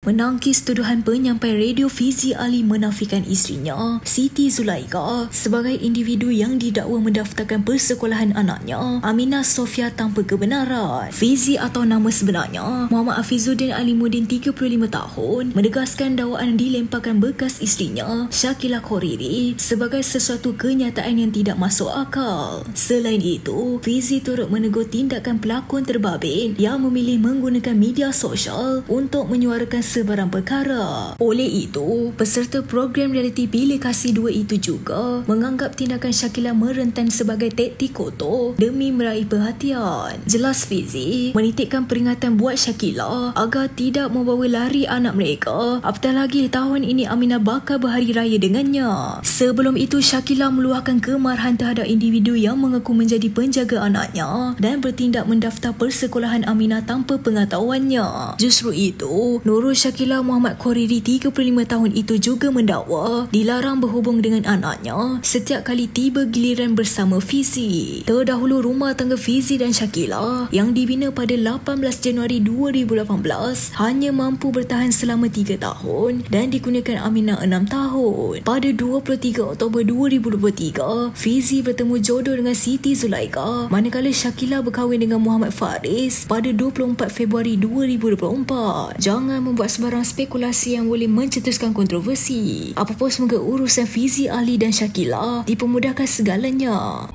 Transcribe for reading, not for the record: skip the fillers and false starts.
Menangkis tuduhan penyampai radio Fizi Ali menafikan isterinya, Siti Zulaikha, sebagai individu yang didakwa mendaftarkan persekolahan anaknya, Aminah Sofia tanpa kebenaran. Fizi atau nama sebenarnya Muhammad Afizuddin Alimuddin, 35 tahun, menegaskan dakwaan dilemparkan bekas isterinya, Shakilah Khoriri, sebagai sesuatu kenyataan yang tidak masuk akal. Selain itu, Fizi turut menegur tindakan pelakon terbabit yang memilih menggunakan media sosial untuk menyuarakan sebarang perkara. Oleh itu, peserta program realiti Bilik Kasih 2 itu juga menganggap tindakan Shakilah merentan sebagai taktik kotor demi meraih perhatian. Jelas Fizi menitikkan peringatan buat Shakilah agar tidak membawa lari anak mereka, apatah lagi tahun ini Aminah bakal berhari raya dengannya. Sebelum itu, Shakilah meluahkan kemarahan terhadap individu yang mengaku menjadi penjaga anaknya dan bertindak mendaftar persekolahan Aminah tanpa pengetahuannya. Justru itu, Nurul Shakilah Muhammad Khoriri, 35 tahun itu juga mendakwa dilarang berhubung dengan anaknya setiap kali tiba giliran bersama Fizi. Terdahulu, rumah tangga Fizi dan Shakilah yang dibina pada 18 Januari 2018 hanya mampu bertahan selama 3 tahun dan dikurniakan Aminah 6 tahun. Pada 23 Oktober 2023, Fizi bertemu jodoh dengan Siti Zulaikha, manakala Shakilah berkahwin dengan Muhammad Faris pada 24 Februari 2024. Jangan membuat sebarang spekulasi yang boleh mencetuskan kontroversi. Apapun, semoga urusan Fizi Ali dan Shakilah dipermudahkan segalanya.